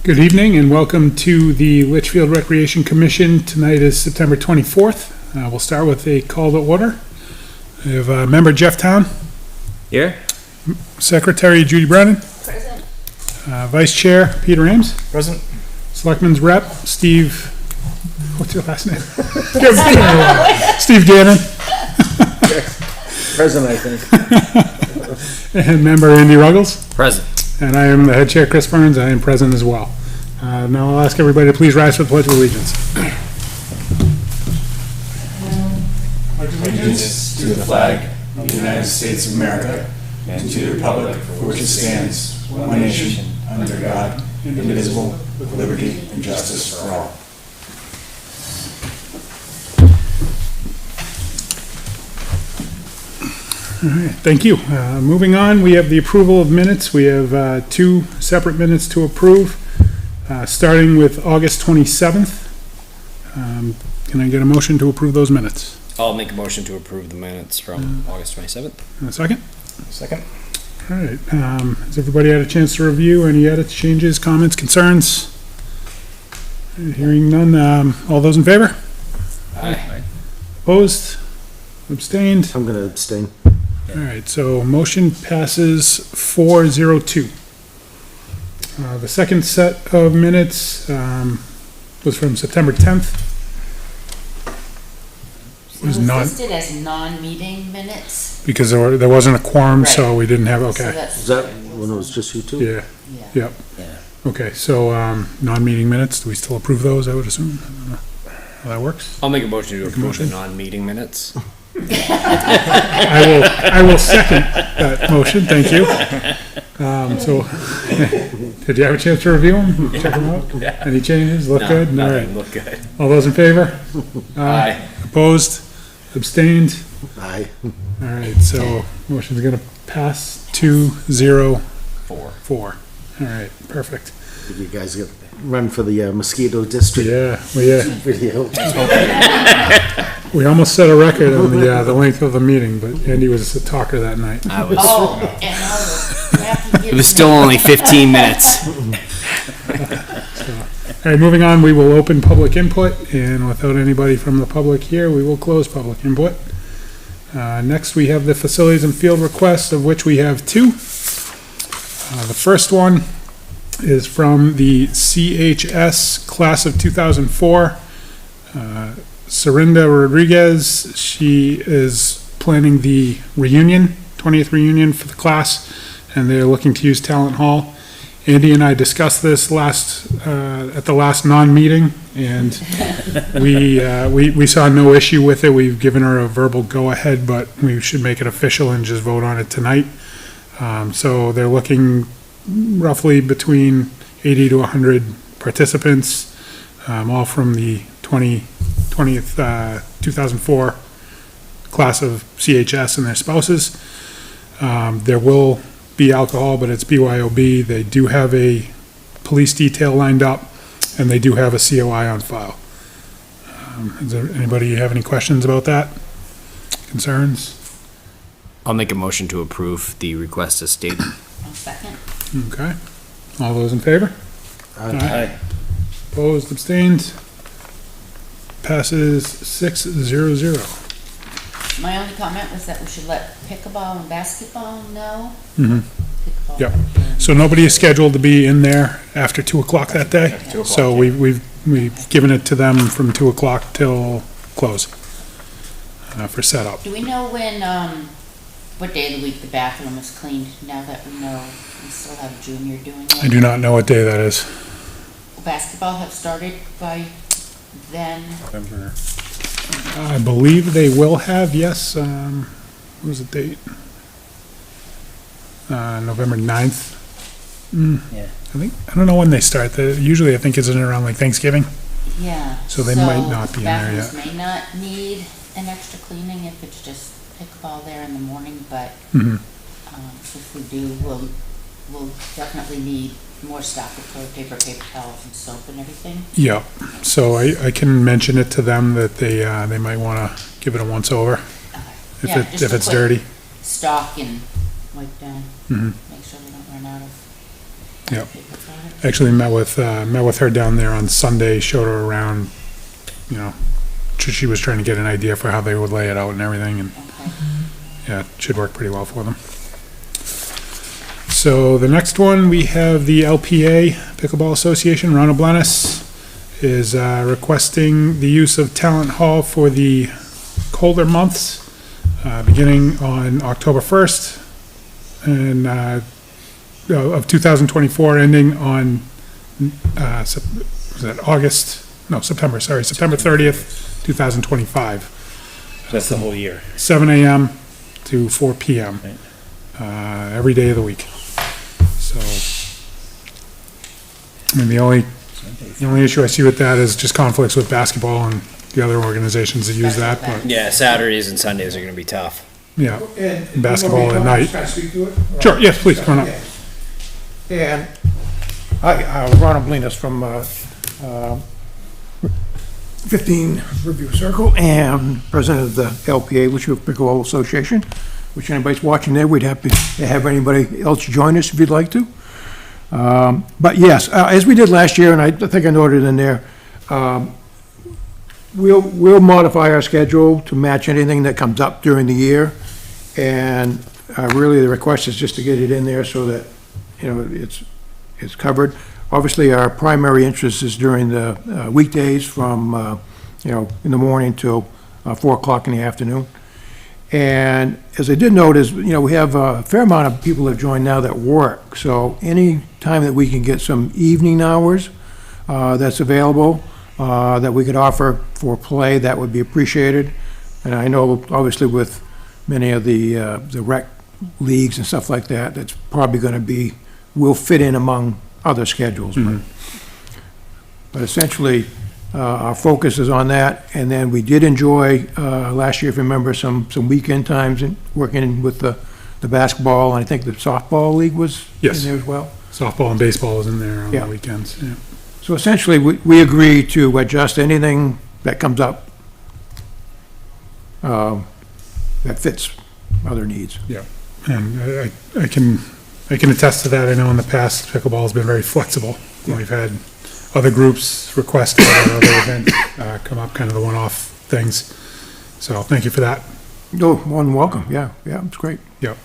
Good evening and welcome to the Litchfield Recreation Commission. Tonight is September 24th. We'll start with a call to order. We have member Jeff Town. Here. Secretary Judy Brennan. Present. Vice Chair Peter Ames. Present. Selectman's Rep Steve, what's your last name? Steve Gannon. Present, I think. And member Andy Ruggles. Present. And I am the head chair, Chris Burns. I am present as well. Now I'll ask everybody to please rise for the Pledge of Allegiance. Allegiance to the flag of the United States of America and to the republic for which it stands, one nation, under God, indivisible, with liberty and justice for all. All right, thank you. Moving on, we have the approval of minutes. We have two separate minutes to approve, starting with August 27th. Can I get a motion to approve those minutes? I'll make a motion to approve the minutes from August 27th. And a second? Second. All right, has everybody had a chance to review? Any edits, changes, comments, concerns? Hearing none, all those in favor? Aye. Opposed? Abstained? I'm gonna abstain. All right, so motion passes 4-0-2. The second set of minutes was from September 10th. It was not- listed as non-meeting minutes. Because there wasn't a quorum, so Right. we didn't have, So okay. that's Is that when it was just you two? Yeah, Yeah. yep. Okay, so non-meeting minutes, do we still approve those, I would assume? I don't know how that works. I'll make a motion to approve motion? the non-meeting minutes. I will second that motion, thank you. So, did you have a chance to review them? Check them out? Any changes? Look good? All right. Nothing, look good. All those in favor? Aye. Opposed? Abstained? Aye. All right, so motion's gonna pass 2-0-4. Four. All right, perfect. Did you guys get run for the mosquito district video? We almost set a record on the length of the meeting, but Andy was a talker that night. I was. Oh, and all the crap he It gives was still me. only 15 minutes. All right, moving on, we will open public input, and without anybody from the public here, we will close public input. Next, we have the facilities and field requests, of which we have two. The first one is from the CHS class of 2004. Serinda Rodriguez, she is planning the reunion, 20th reunion for the class, and they're looking to use Talent Hall. Andy and I discussed this at the last non-meeting, and we saw no issue with it. We've given her a verbal go-ahead, but we should make it official and just vote on it tonight. So they're looking roughly between 80 to 100 participants, all from the 2004 class of CHS and their spouses. There will be alcohol, but it's BYOB. They do have a police detail lined up, and they do have a COI on file. Does anybody have any questions about that? Concerns? I'll make a motion to approve the request as stated. I'll second. Okay. All those in favor? Aye. Opposed, abstained? Passes 6-0-0. My only comment was that we should let pickleball and basketball know. Mhm. Pickleball. Yep. So nobody is scheduled to be in there after 2 o'clock that day? So we've given it to them from 2 o'clock till close for setup. Do we know when, what day of the week the bathroom is cleaned, now that we know we still have a junior doing it? I do not know what day that is. Will basketball have started by then? I believe they will have, yes, what was the date? November 9th. Yeah. I don't know when they start. Usually I think it's in around like Thanksgiving. Yeah. So they might not be in there yet. Bathrooms may not need an extra cleaning if it's just pickleball there in the morning, but Mhm. if we do, we'll definitely need more stock of toilet paper, paper towels, and soap and everything. Yep. So I can mention it to them that they might want to give it a once over Yeah, just if a it's quick dirty. Stock and wipe down, Mhm. make sure we don't run out of Yep. People got it. Actually met with her down there on Sunday, showed her around, you know, she was trying to get an idea for how they would lay it out and everything, and Okay. yeah, it should work pretty well for them. So the next one, we have the LPA Pickleball Association. Ronald Blennis is requesting the use of Talent Hall for the colder months, beginning on October 1st and of 2024, ending on September 30th, 2025. That's the whole year. 7 a.m. to 4 p.m. Right. Every day of the week. So, I mean, the only issue I see with that is just conflicts with basketball and the other organizations that use that, but, Yeah, Saturdays and Sundays are gonna be tough. yeah. And Basketball you want at me to night. Can I speak to it? Sure, yes, please, come on up. And hi, Ronald Blinas from 15 Review Circle and president of the LPA, Litchfield Pickleball Association, which anybody's watching there, we'd have to have anybody else join us if you'd like to. But yes, as we did last year, and I think I noted in there, we'll modify our schedule to match anything that comes up during the year. And really, the request is just to get it in there so that, you know, it's covered. Obviously, our primary interest is during the weekdays from, you know, in the morning till 4 o'clock in the afternoon. And as I did note is, you know, we have a fair amount of people that have joined now that work. So any time that we can get some evening hours that's available, that we could offer for play, that would be appreciated. And I know, obviously, with many of the rec leagues and stuff like that, that's probably going to be, will fit in among other schedules. But essentially, our focus is on that. And then we did enjoy, last year, if you remember, some weekend times and working with the basketball, and I think the softball league was in Yes. there as well. Softball and baseball is in there on Yeah. the weekends, yeah. So essentially, we agree to adjust anything that comes up that fits other needs. And I can attest to that. I know in the past, pickleball has been very flexible. We've had other groups request it or other events come up, kind of the one-off things. So thank you for that. No, more than welcome, yeah, it's great. Yep.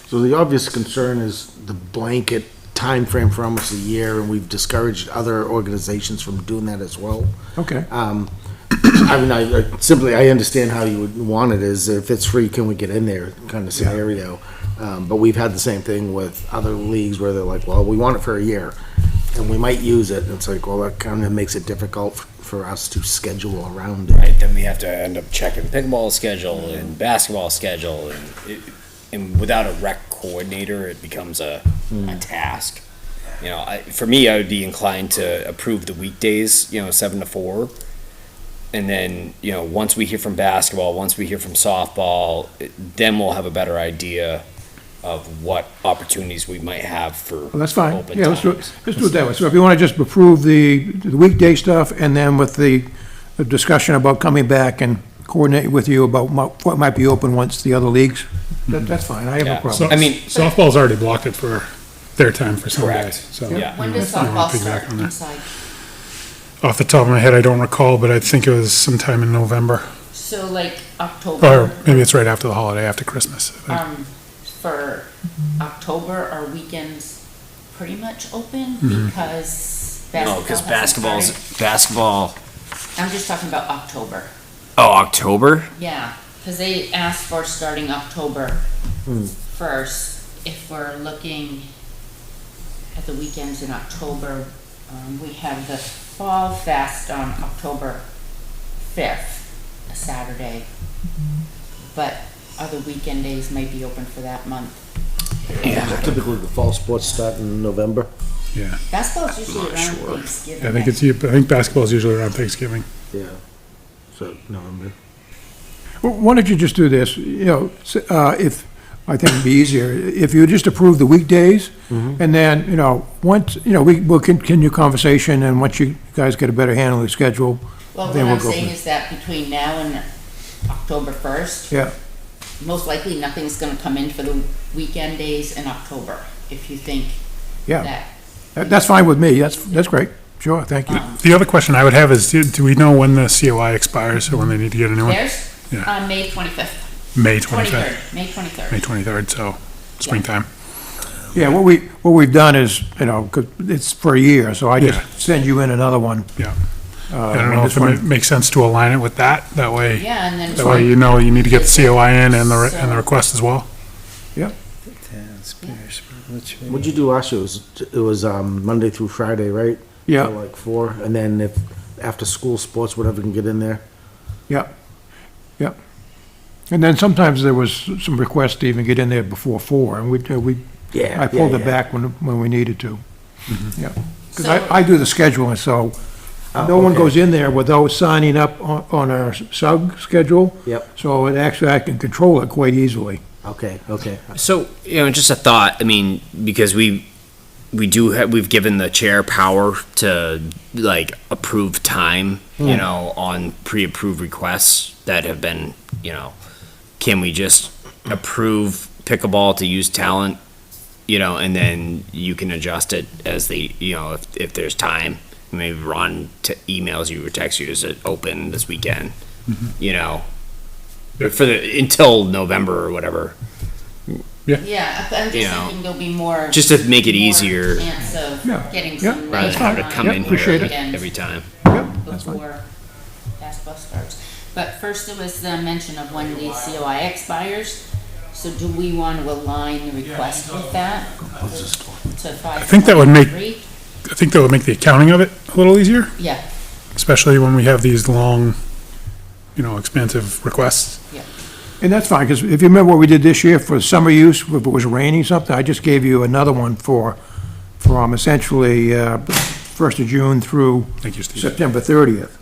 So the obvious concern is the blanket time frame for almost a year, and we've discouraged other organizations from doing that as well. Okay, I mean, I understand how you would want it, is if it's free, can we get in there kind of scenario. But we've had the same thing with other leagues where they're like, well, we want it for a year, and we might use it, and it's like, well, that kind of makes it difficult for us to schedule around it. Right, then we have to end up checking pickleball schedule and basketball schedule, and without a rec coordinator, it becomes a task. You know, for me, I would be inclined to approve the weekdays, 7 to 4. And then, once we hear from basketball, once we hear from softball, then we'll have a better idea of what opportunities we might have for well, that's fine. open Yeah, let's do times. it that way. So if you want to just approve the weekday stuff, and then with the discussion about coming back and coordinate with you about what might be open once the other leagues, that's fine, I have no Yeah. problem. I mean- Softball's already blocked it for their time for Sunday, Correct. so. Yeah. When does you know, softball piggyback start on that. inside? Off the top of my head, I don't recall, but I think it was sometime in November, So like or October, maybe it's right after the holiday, after Christmas. I think. for October, are weekends pretty much open? Mm-hmm. Because No, because basketball hasn't started? basketball. I'm just talking about October. Oh, October? Yeah, because they asked for starting October 1st. If we're looking at the weekends in October, we have the Fall Fest on October 5th, a Saturday. But other weekend days may be open for that month. Typically, the fall sports start in November. Yeah, Basketball's usually around Thanksgiving. I think basketball's usually around Thanksgiving. Yeah. So, November. Well, why don't you just do this, if, I think it'd be easier, if you just approve the weekdays, and then, once, we'll continue conversation, and once you guys get a better handle of the schedule, Well, what then we'll I'm go saying from- is that between now and October 1st, yeah, most likely nothing's gonna come in for the weekend days in October, if you think Yeah, that. that's fine with me, that's great, sure, thank you. The other question I would have is, do we know when the COI expires or when they need to get a new one? Theirs, Yeah. May 25th. May 23rd, 25th, May 23rd. May 23rd, so springtime. Yeah, what we've done is, 'cause it's for a year, so I Yeah. just send you in another one. Yeah. I don't know if it makes sense to align it with that way. Yeah, and then. That way you know you need to get the COI in and the request as well. What'd you do last year? It was Monday through Friday, right? Yeah. Till like 4, and then if, after school sports, whatever can get in there? Yep, yep. And then sometimes there was some requests to even get in there before 4, and Yeah. I pulled yeah, it yeah. back when we needed to. Yeah, because So- I do the scheduling, so no one okay. goes in there without signing up on our sub schedule. Yep. So it actually, I can control it quite easily. Okay, okay. So, just a thought, I mean, because we've given the chair power to, like, approve time, on pre-approved requests that have been, can we just approve pickleball to use talent, and then you can adjust it as if there's time, maybe Ron emails you or texts you, is it open this weekend, until November or whatever. Yeah, I'm just You know, thinking there'll be more. just to make it more easier. Chance of Yeah, getting yeah, some. Rather nice than have to time come Yep, in appreciate here it. every time. Yep, that's fine. Before basketball starts. But first there was the mention of when the COI expires. So do we want to align the request with that? To 5/23? I think that would make the accounting of it a little easier, Yeah, especially when we have these long, expansive requests. And that's fine, because if you remember what we did this year for summer use, if it was raining something, I just gave you another one from essentially 1st of June through Thank you, Steve. September 30th.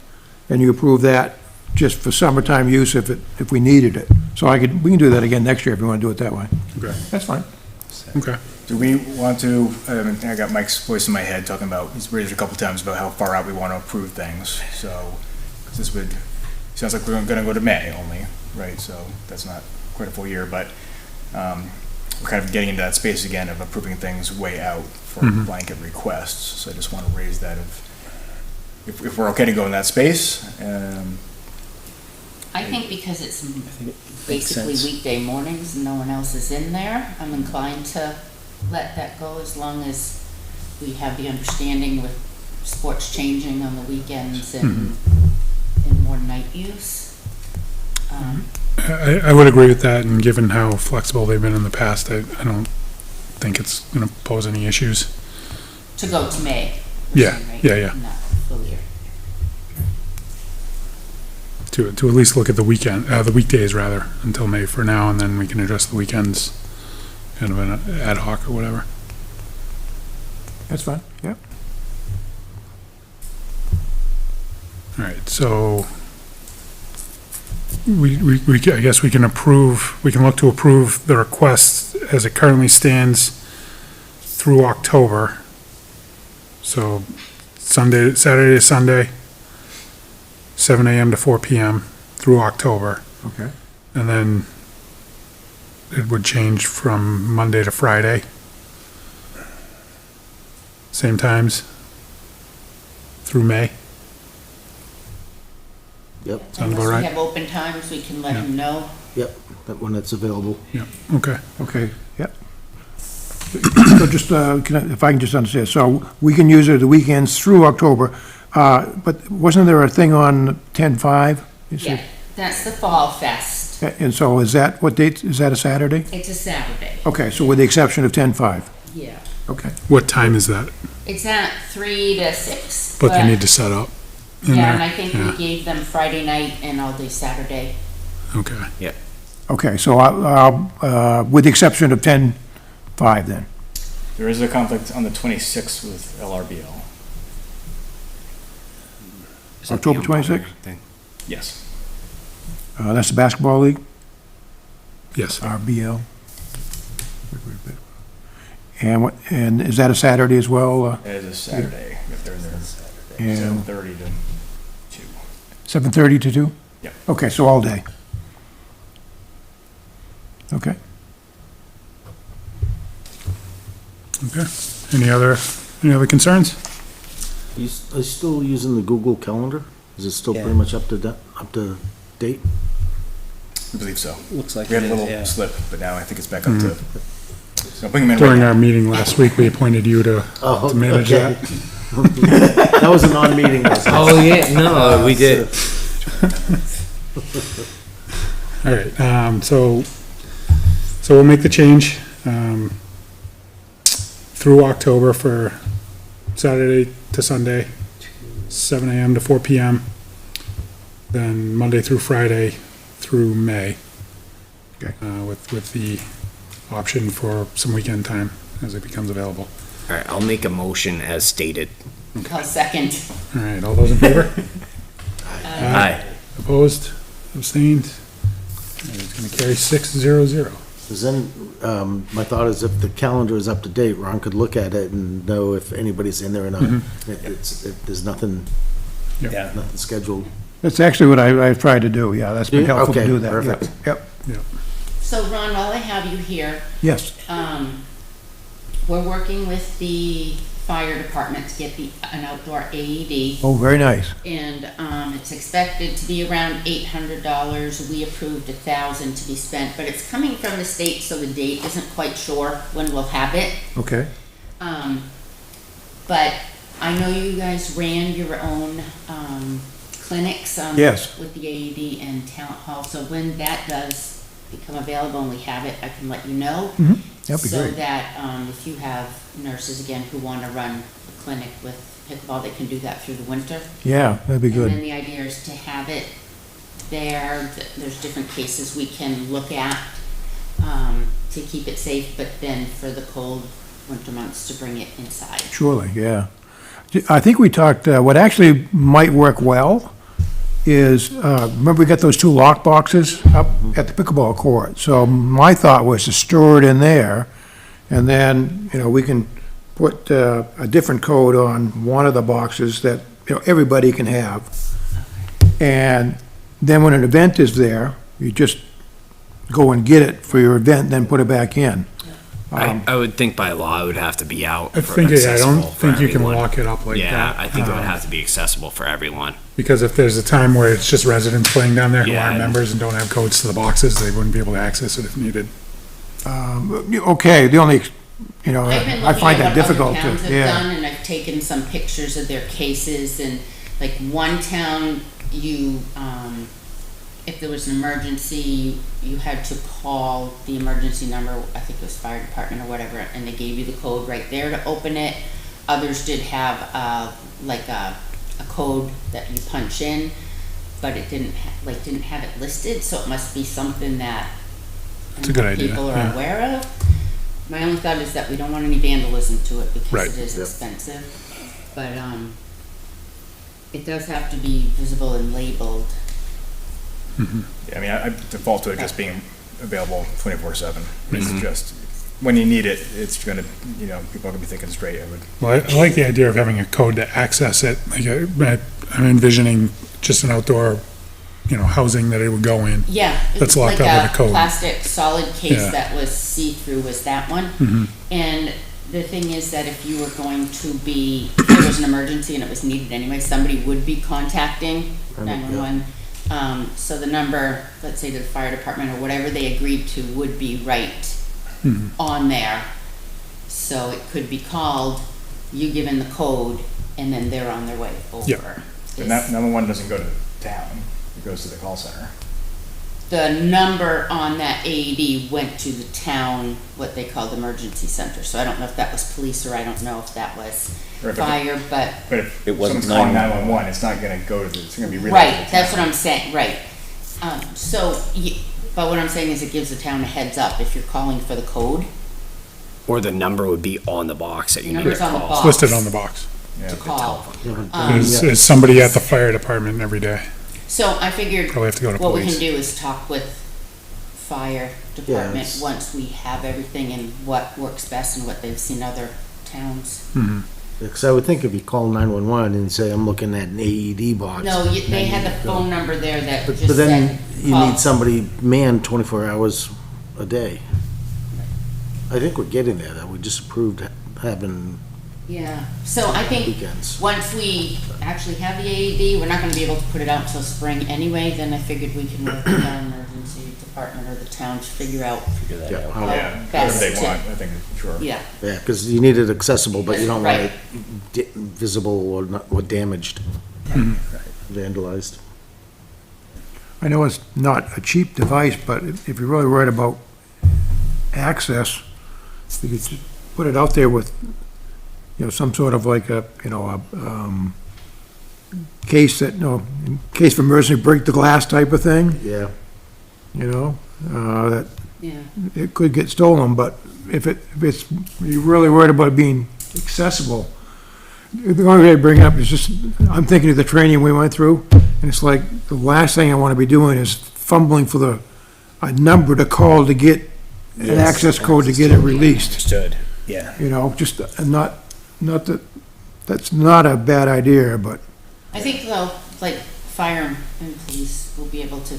And you approved that just for summertime use if we needed it. So we can do that again next year if you want to do it that way. Okay. That's fine. Okay. Do we want to, I got Mike's voice in my head talking about, he's raised it a couple times about how far out we want to approve things, so, 'cause this sounds like we're gonna go to May only, right, so that's not quite a full year, but, we're kind of getting into that space again of approving things way out for blanket requests, so I just want to raise that if we're okay to go in that space, I think because it's makes basically sense. weekday mornings and no one else is in there, I'm inclined to let that go as long as we have the understanding with sports changing on the weekends and more night use. I would agree with that, and given how flexible they've been in the past, I don't think it's going to pose any issues. To go to May. Yeah, right? yeah. Not full year. To at least look at the weekdays rather, until May for now, and then we can address the weekends, kind of an ad hoc or whatever. That's fine, yep. All right, so I guess we can look to approve the request as it currently stands through October. So Saturday to Sunday, 7 AM to 4 PM through October. Okay. And then it would change from Monday to Friday. Same times through May. Yep, Sound about Unless we right? have open times, we can let Yeah. him know. yep, that when it's available. Yeah, okay. Okay, yep. So just, if I can just understand, so we can use it the weekends through October, but wasn't there a thing on 10/5? You said- Yeah, that's the Fall Fest. And so is that, what date, is that a Saturday? It's a Saturday. Okay, so with the exception of 10/5, Yeah. okay. What time is that? It's at 3 to 6. But they need to set up in Yeah, there? and I think Yeah. we gave them Friday night and all day Saturday. Okay. Okay, so I'll, with the exception of 10/5 then. there is a conflict on the 26th with LRBL. Is that the October umpire 26th? thing? Yes. That's the basketball league, Yes. RBL. And is that a Saturday as well? It is a Saturday, if they're there, And 7:30 to 2. 7:30 to 2? Yep. Okay, so all day. Okay. Okay. Any other concerns? Are you still using the Google Calendar? Is it still pretty Yeah. much up to date? I believe so. Looks like We had it a is, little yeah. slip, but now I think it's back up to, so bring them in right During now. our meeting last week, we appointed you to manage okay. that. That was a non-meeting, wasn't it? Oh, yeah, no, we did. All right, so we'll make the change, through October for Saturday to Sunday, 7 AM to 4 PM. Then Monday through Friday through May. Okay. With the option for some weekend time as it becomes available. All right, I'll make a motion as stated. I'll second. All right, all those in favor? Aye. Opposed? Abstained? It's gonna carry 6-0-0. Because then, my thought is if the calendar is up to date, Ron could look at it and know if anybody's in there or not. There's nothing Yeah. scheduled. That's actually what I tried to do, yeah, that's been Yeah, helpful to okay, do that. Yep, perfect. Yep, So Ron, while I have you here, yes, we're working with the fire department to get an outdoor AED. oh, very nice. And, it's expected to be around $800. We approved 1,000 to be spent, but it's coming from the state, so the date isn't quite sure when we'll have it. Okay, But I know you guys ran your own, clinics, Yes. with the AED and Talent Hall, so when that does become available and we have it, I can let you know. that'd be So great. that, if you have nurses again who wanna run a clinic with pickleball, they can do that through the winter. Yeah, that'd be And then good. the idea is to have it there, there's different cases we can look at, to keep it safe, but then for the cold winter months to bring it inside. Surely, yeah. I think we talked, what actually might work well is, remember we got those two lock boxes up at the pickleball court? So my thought was to store it in there, and then, we can put a different code on one of the boxes that, everybody can have. And then when an event is there, you just go and get it for your event, then put it back in. I would think by law it would have to be out. I for think, I don't accessible for think you can everyone. lock it up like that. Yeah, I think it would have to be accessible for everyone. Because if there's a time where it's just residents playing down there who Yeah. aren't members and don't have codes to the boxes, they wouldn't be able to access it if needed. Okay, the only, I've been I looking find at that what difficult other to, towns have yeah. done, and I've taken some pictures of their cases, and like one town, if there was an emergency, you had to call the emergency number, I think it was fire department or whatever, and they gave you the code right there to open it. Others did have, like a code that you punch in, but it didn't have it listed, so it must be something that It's a good idea, people are yeah. aware of. My only thought is that we don't want any vandalism to it Right. because it is expensive. But, it does have to be visible and labeled. Yeah, I mean, I default to it just being available 24/7. It's just, when you need it, it's gonna, people are gonna be thinking straight. Well, I like the idea of having a code to access it. Like, I'm envisioning just an outdoor, housing that it would go in. Yeah. That's locked like up with a code. Plastic solid case Yeah. that was see-through was that one. Mm-hmm. And the thing is that if you were going to be, if there was an emergency and it was needed anyway, somebody would be contacting 911. So the number, let's say to the fire department or whatever they agreed to would be right on there. So it could be called, you give in the code, and then they're on their way over. Yeah. But 911 doesn't go to town, it goes to the call center. The number on that AED went to the town, what they called emergency center. So I don't know if that was police or I don't know if that was Or if it- fire, but, But if It wasn't someone's calling 911. 911, it's not gonna go to it's gonna be relayed to right, the that's town. what I'm saying, right. But what I'm saying is it gives the town a heads up if you're calling for the code. Or the number would be on the box that you need to Number's on the call. box. It's listed on the box. Yeah. To call. There's somebody at the fire department every day. So I figured Probably have to go to what we police. can do is talk with fire department it's- once we have everything and what works best and what they've seen other towns. Because I would think if you call 911 and say, I'm looking at an AED box. No, they had the phone number there that But just then said. you call. need somebody manned 24 hours a day. I think we're getting there, though. We just approved having Yeah, so I think weekends. once we actually have the AED, we're not gonna be able to put it out until spring anyway, then I figured we can work with our emergency department or the town to figure out, Figure that Yeah, out. how- Yeah, whatever best they to- want, I think, sure. yeah. Yeah, because you need it accessible, but you don't want Right. it visible or not, or damaged, vandalized. I know it's not a cheap device, but if you're really worried about access, you could just put it out there with, some sort of like a, case that, in case of emergency, break the glass type of thing, Yeah, that Yeah, it could get stolen, but if it's, you're really worried about it being accessible, the only way I bring it up is just, I'm thinking of the training we went through, and it's like, the last thing I want to be doing is fumbling for a number to call to get an Yes. access code to get it released, Understood, yeah. just not that, that's not a bad idea, but, I think though, like, fire and police will be able to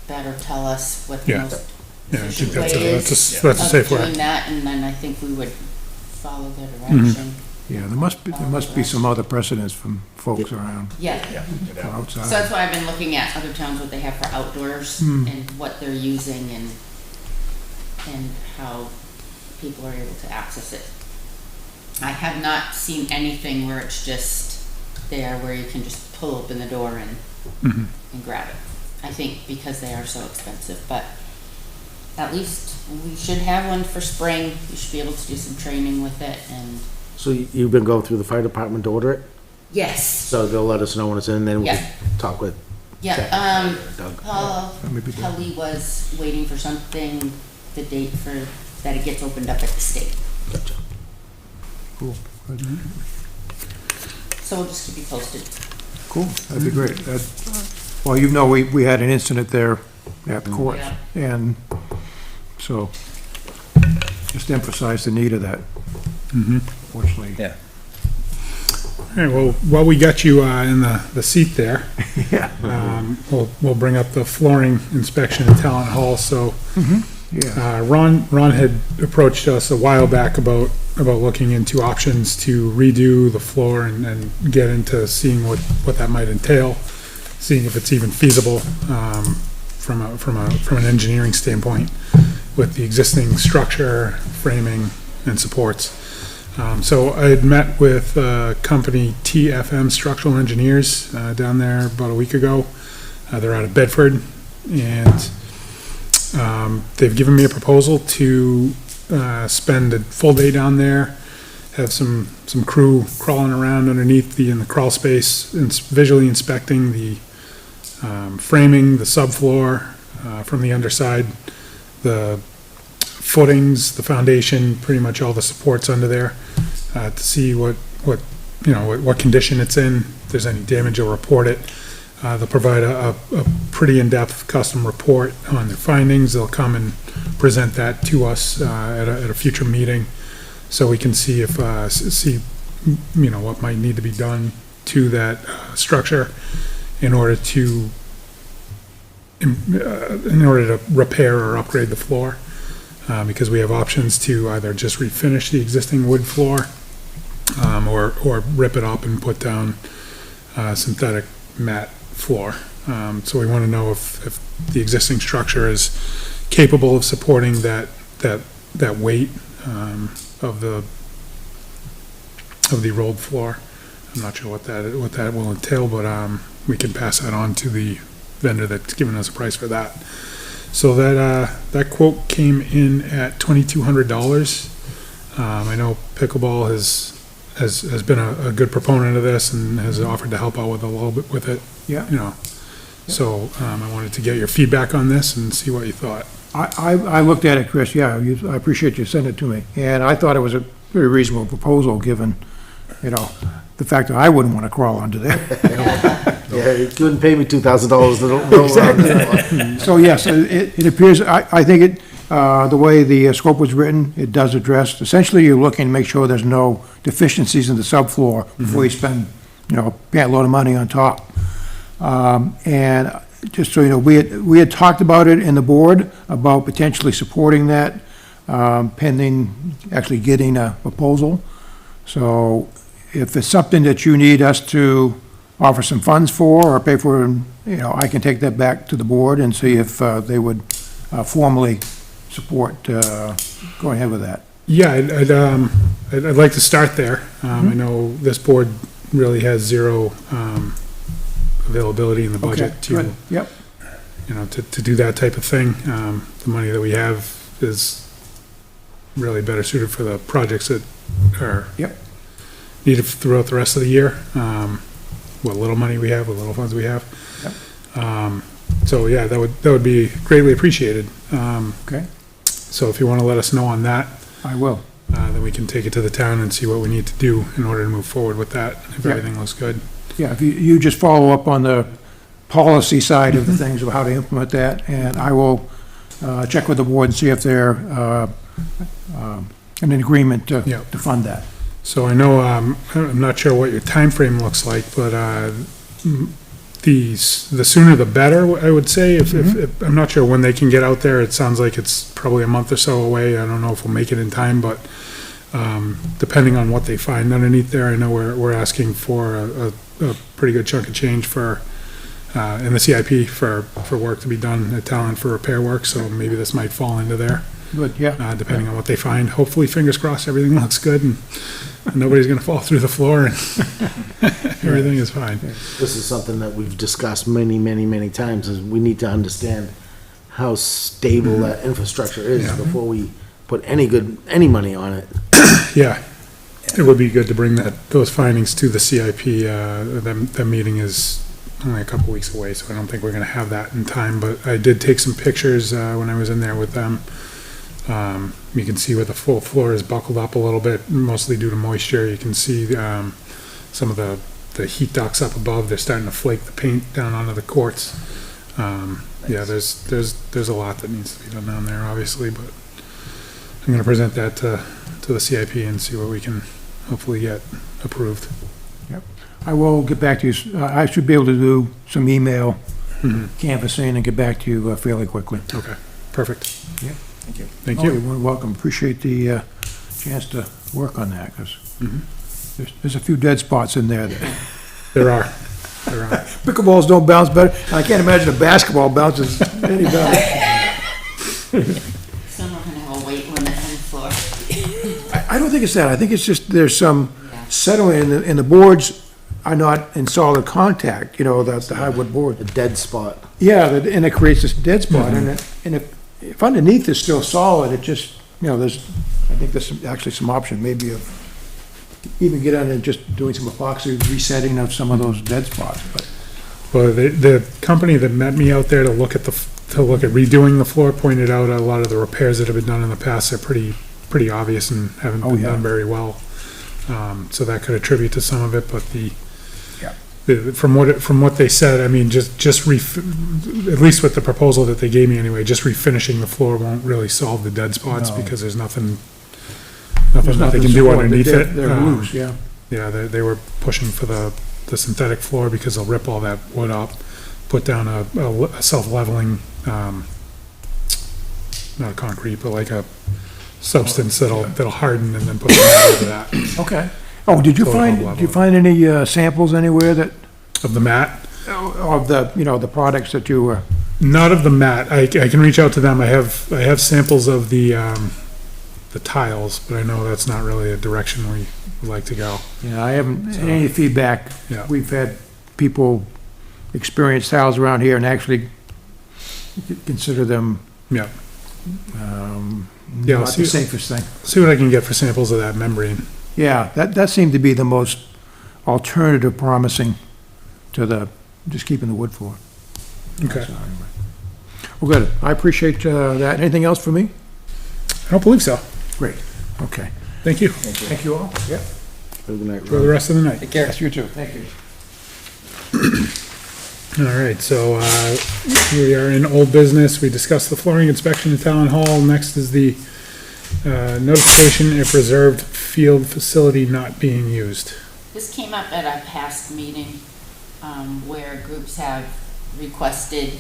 better tell us what the Yeah. most Yeah, I think efficient way that's is that's a of safe way. doing that, and then I think we would follow their direction. yeah, there must be some other precedents from folks around, Yeah, Yeah, no or doubt. so outside. that's why I've been looking at other towns, what they have for outdoors and what they're using and how people are able to access it. I have not seen anything where it's just there, where you can just pull open the door and grab it. I think because they are so expensive, but at least we should have one for spring. We should be able to do some training with it and, so you've been going through the fire department to order it? yes, So they'll let us know when it's in, then we Yeah. can talk with yeah, Doug. Paul Maybe Doug. Kelly was waiting for something, the date for, that it gets opened up at the state. Gotcha. Cool, good. So we'll just keep you posted. Cool, that'd be great. Well, we had an incident there at the court, Yeah. and so just emphasize the need of that. Fortunately. Yeah. All right, well, while we got you in the seat there, Yeah. we'll bring up the flooring inspection in Talent Hall. So Yeah, Ron had approached us a while back about looking into options to redo the floor and get into seeing what that might entail, seeing if it's even feasible from an engineering standpoint with the existing structure, framing, and supports. So I had met with company TFM Structural Engineers down there about a week ago. They're out of Bedford, and they've given me a proposal to spend a full day down there, have some crew crawling around underneath in the crawl space, and visually inspecting the framing, the subfloor from the underside, the footings, the foundation, pretty much all the supports under there, to see what condition it's in. If there's any damage, they'll report it. They'll provide a pretty in-depth custom report on their findings. They'll come and present that to us at a future meeting, so we can see what might need to be done to that structure in order to repair or upgrade the floor. Because we have options to either just refinish the existing wood floor, or rip it up and put down synthetic matte floor. So we want to know if the existing structure is capable of supporting that weight of the rolled floor. I'm not sure what that will entail, but we can pass that on to the vendor that's given us a price for that. So that quote came in at $2,200. I know Pickleball has been a good proponent of this and has offered to help out with a little bit with it. yeah. So I wanted to get your feedback on this and see what you thought. I looked at it, Chris, yeah, I appreciate you sending it to me, and I thought it was a very reasonable proposal, given, the fact that I wouldn't want to crawl under there. Yeah, you couldn't pay me $2,000 to roll. So, yes, it appears, I think the way the scope was written, it does address, essentially, you're looking to make sure there's no deficiencies in the subfloor before you spend, pay a load of money on top. And just so you know, we had talked about it in the board, about potentially supporting that, pending actually getting a proposal. So if it's something that you need us to offer some funds for or pay for, you know, I can take that back to the board and see if they would formally support going ahead with that. Yeah, I'd like to start there. I know this board really has zero, availability in the budget Okay, to, good. Yep, you know, to do that type of thing. The money that we have is really better suited for the projects that are Yep. needed throughout the rest of the year. What little money we have, what little funds we have. So yeah, that would be greatly appreciated. okay, So if you want to let us know on that, I will. then we can take it to the town and see what we need to do in order to move forward with that, if Yeah. everything looks good. Yeah, if you just follow up on the policy side of the things, of how to implement that, and I will check with the board and see if they're in an agreement to Yeah. to fund that. So I know, I'm not sure what your time frame looks like, but, the sooner the better, I would say. If, I'm not sure when they can get out there. It sounds like it's probably a month or so away. I don't know if we'll make it in time, but, depending on what they find underneath there, I know we're asking for a pretty good chunk of change for, in the CIP for work to be done at Talent for repair work, so maybe this might fall into there, Good, yeah. depending on what they find. Hopefully, fingers crossed, everything looks good and nobody's gonna fall through the floor and everything is fine. This is something that we've discussed many, many, many times, is we need to understand how stable that infrastructure is Yeah. before we put any money on it. Yeah, it would be good to bring those findings to the CIP. The meeting is only a couple weeks away, so I don't think we're gonna have that in time, but I did take some pictures, when I was in there with them. You can see where the full floor is buckled up a little bit, mostly due to moisture. You can see, some of the heat ducts up above. They're starting to flake the paint down onto the courts. Yeah, there's a lot that needs to be done down there, obviously, but I'm gonna present that to the CIP and see what we can hopefully get approved. I will get back to you. I should be able to do some email Mhm. canvassing and get back to you fairly quickly. Okay, perfect. Yeah. Thank you. Thank Oh, you. you're welcome. Appreciate the chance to work on that, because Mhm. there's a few dead spots in there that There are. pickleballs don't bounce better. I can't imagine a basketball bounces any better. Some are gonna have a weight limit on the floor. I don't think it's that. I think it's just there's some Yeah. settling, and the boards are not in solid contact, you know, that's the hardwood board. A dead spot. Yeah, and it creates this dead spot, and if underneath is still solid, it just, you know, I think there's actually some option maybe of even get on and just doing some epoxy resetting of some of those dead spots, but. Well, the company that met me out there to look at redoing the floor pointed out a lot of the repairs that have been done in the past are pretty obvious and haven't Oh, been yeah. done very well. So that could attribute to some of it, but Yeah. from what they said, I mean, at least with the proposal that they gave me anyway, just refinishing the floor won't really solve the dead spots No. because there's nothing There's that they nothing can do supporting underneath They're- it. They're loose, yeah. Yeah, they were pushing for the synthetic floor because they'll rip all that wood up, put down a self-leveling, not concrete, but like a substance that'll harden and then put the mat over that, Okay. Oh, did you So it'll find, level did you it. find any samples anywhere that, of the mat. of the, you know, the products that you were? Not of the mat. I can reach out to them. I have samples of the tiles, but I know that's not really a direction we would like to go. Yeah, I haven't, any feedback. Yeah. We've had people experience tiles around here and actually consider them, Yeah, not I'll the see, safest thing. see what I can get for samples of that membrane. Yeah, that seemed to be the most alternative promising to just keeping the wood floor. Okay. So, anyway. Well, good. I appreciate that. Anything else for me? I don't believe so. Great. Okay. Thank you. Thank you all. Yeah. Good night, For the Ron. rest of the night. Take care. Yes, you too. Thank you. All right, so, we are in old business. We discussed the flooring inspection at Town Hall. Next is the, notification if reserved field facility not being used. This came up at a past meeting, where groups have requested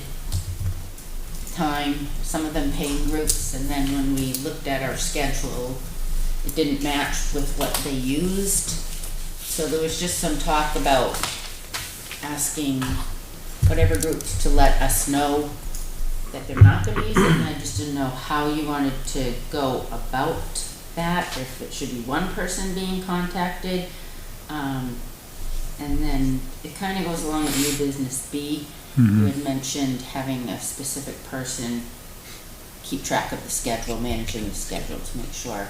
time, some of them paying groups, and then when we looked at our schedule, it didn't match with what they used. So there was just some talk about asking whatever groups to let us know that they're not gonna use it, and I just didn't know how you wanted to go about that, if it should be one person being contacted. And then it kinda goes along with new business B. You had mentioned having a specific person keep track of the schedule, managing the schedule to make sure.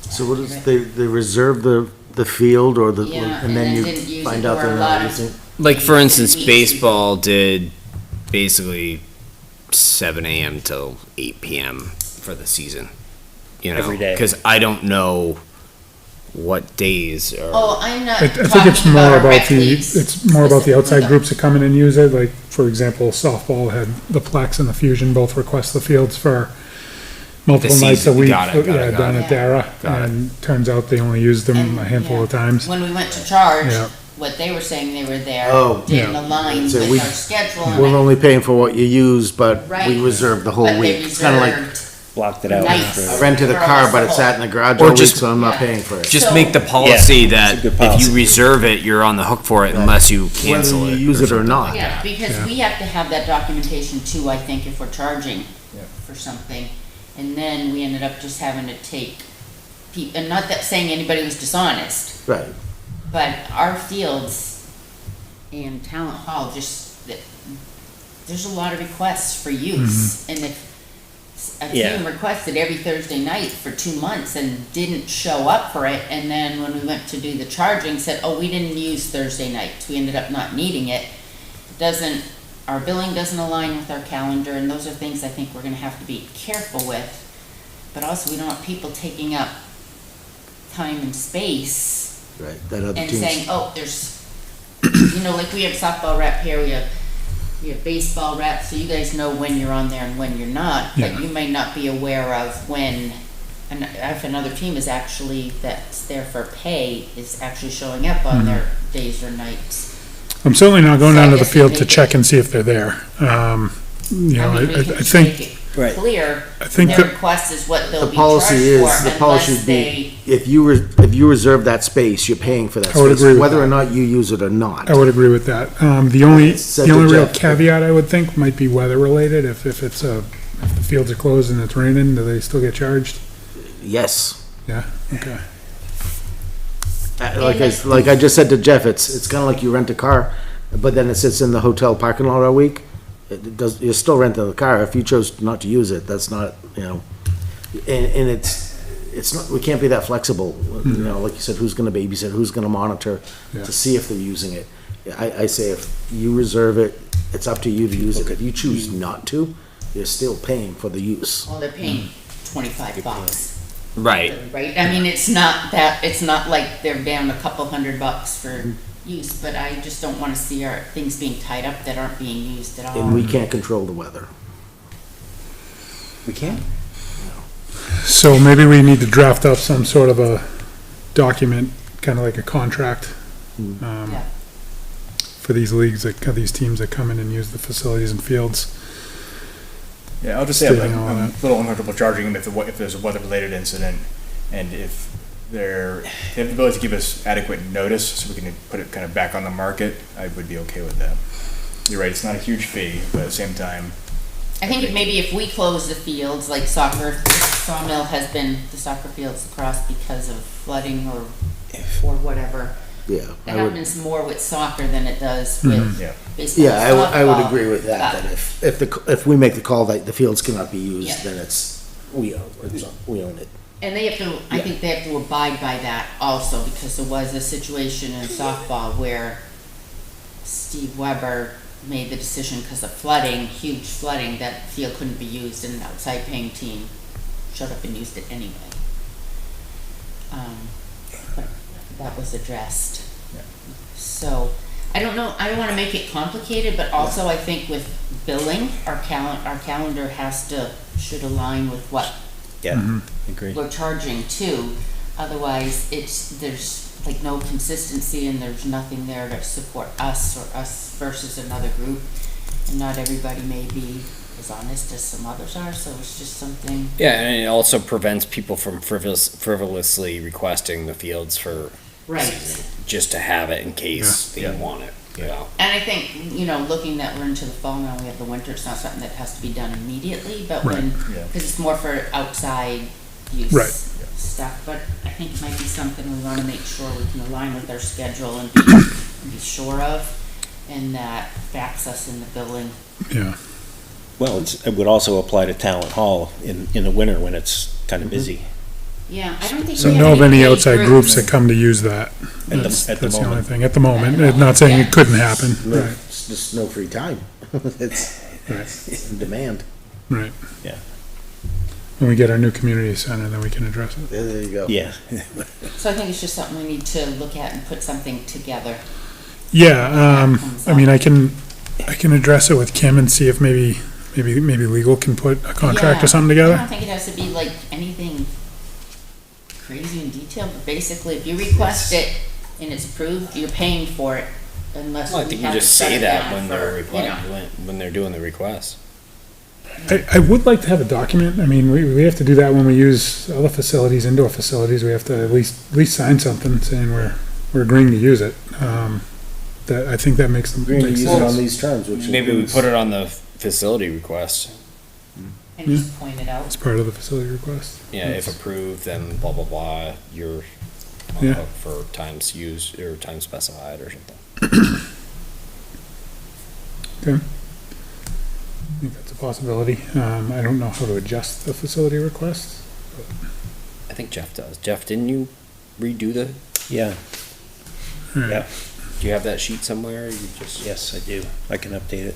So what is, they reserve the field or the, Yeah, and then didn't you use find it, out or they're a lot not of- using? Like, for instance, Meets. baseball did basically 7 a.m. till 8 p.m. for the season. You know, Every day. because I don't know what days are. Oh, I'm not I think it's talking more about our about rec the, leagues it's more about the outside specifically. groups that come in and use it, like, for example, softball had the Plex and the Fusion both request the fields for multiple The nights a season. week. Got it, got it, Yeah, got down it. at Dara, Got it. and turns out they only used them And, a handful of yeah, times. When we went to charge, Yeah. what they were saying they were there Oh, didn't yeah. align So with we- our schedule. and We're only paying for what you use, but we Right. reserve the whole but they week. It's kinda like, reserved Blocked it out. nights. I rented a for car, us but to it hold. sat in the garage Or all week, just- so I'm not Yeah. paying for it. Just So- make the policy Yeah, that it's a good if policy. you reserve it, you're on the hook for it unless you Whether cancel you it. use it or not. Yeah, because Yeah. we have to have that documentation too, I think, if we're charging Yeah. for something. And then we ended up just having to take, and not that saying anybody was dishonest, Right. but our fields and Talent Hall, just, there's a lot of requests for use. And if a Yeah. team requested every Thursday night for 2 months and didn't show up for it, and then when we went to do the charging, said, oh, we didn't use Thursday nights, we ended up not needing it, doesn't, our billing doesn't align with our calendar, and those are things I think we're gonna have to be careful with. But also, we don't want people taking up time and space Right, that other and team's. saying, oh, there's, like we have softball rep here, we have baseball rep, so you guys know when you're on there and when you're not, but Yeah. you may not be aware of when, and if another team is actually, that's there for pay, is actually showing up on their days or nights. I'm certainly not going So I down to the guess we field make to it- check and see if they're there. You know, I mean, I we can just think, make it Right. clear, I think their that- request is what they'll The be charged policy is, for the policy unless would they, be, if you reserve that space, you're paying for that I would space, agree with whether or that. not you use it or not. I would agree with that. The only, Said the to only real Jeff. caveat I would think might be weather related. If it's if the fields are closed and it's raining, do they still get charged? Yes. Yeah, okay. Like I just said to Jeff, it's kinda like you rent a car, but then it sits in the hotel parking lot all week. It does, you're still renting the car. If you chose not to use it, that's not, and it's not, we can't be that flexible. Like you said, who's gonna babysit, who's gonna monitor Yeah. to see if they're using it? I say if you reserve it, it's up to you to use it. If you choose not to, you're still paying for the use. well, they're paying $25. Right. Right, I mean, it's not like they're down a couple $100 for use, but I just don't wanna see our things being tied up that aren't being used at all. And we can't control the weather. We can? So maybe we need to draft up some sort of a document, kind of like a contract, Yeah. for these leagues, these teams that come in and use the facilities and fields. Yeah, I'll just say I'm Stating all I'm a that. little uncomfortable charging them if there's a weather-related incident, and if they have the ability to give us adequate notice so we can put it kind of back on the market, I would be okay with that. You're right, it's not a huge fee, but at the same time, I think maybe if we close the fields, like soccer, Sawmill has been, the soccer fields across because of flooding or whatever. Yeah, It I would. happens more with soccer than it does with yeah. baseball. Yeah, I would softball. agree with that, But- that if we make the call that the fields cannot be Yeah. used, then we own it. And they have to, I think they have to abide by that also, because there was a situation in softball where Steve Weber made the decision because of flooding, huge flooding, that field couldn't be used, and an outside paying team showed up and used it anyway. But that was addressed. Yeah. So, I don't know, I don't wanna make it complicated, but also I think with billing, our calendar should align with what Yeah, agreed. we're charging too. Otherwise, there's like no consistency and there's nothing there to support us or us versus another group. And not everybody may be as honest as some others are, so it's just something, Yeah, and it also prevents people from frivolously requesting the fields for, right. just to have it in case they want it, you know? And I think, looking that we're into the fall now, we have the winter, it's not something that has to be done immediately, but Right. when, Yeah. because it's more for outside use Right. stuff, but I think it might be something we want to make sure we can align with our schedule and be sure of, and that backs us in the billing. Yeah, Well, it would also apply to Talent Hall in the winter when it's kind of busy. Yeah, I don't think so we have know of any paid outside groups that come to use that. At That's the the only moment. thing, at the moment, At the not saying moment, it couldn't happen, No, right, it's just no free time. It's in demand. right. Yeah. When we get our new community center, then we can address it. There you go. Yeah. So I think it's just something we need to look at and put something together. Yeah, I mean, I can address it with Kim and see if maybe legal can put a contract Yeah, or something I together. don't think it has to be like anything crazy in detail, but basically, if you request it and it's approved, you're paying for it unless Well, I we think you have to just shut say it that down when they're for, replying, when they're doing the request. I would like to have a document. I mean, we have to do that when we use other facilities, indoor facilities. We have to at least sign something saying we're agreeing to use it. That, I think that makes them, Agreeing to makes use it on sense. these terms, which Maybe we includes- put it on the facility request. and just point it out. It's part of the facility request. Yeah, if approved, then blah, blah, blah, you're on Yeah. the hook for times used or time specified or something. Okay. I think that's a possibility. I don't know how to adjust the facility request. I think Jeff does. Jeff, didn't you redo the, Yeah. All right. Yeah. do you have that sheet somewhere? You just. Yes, I do. I can update it.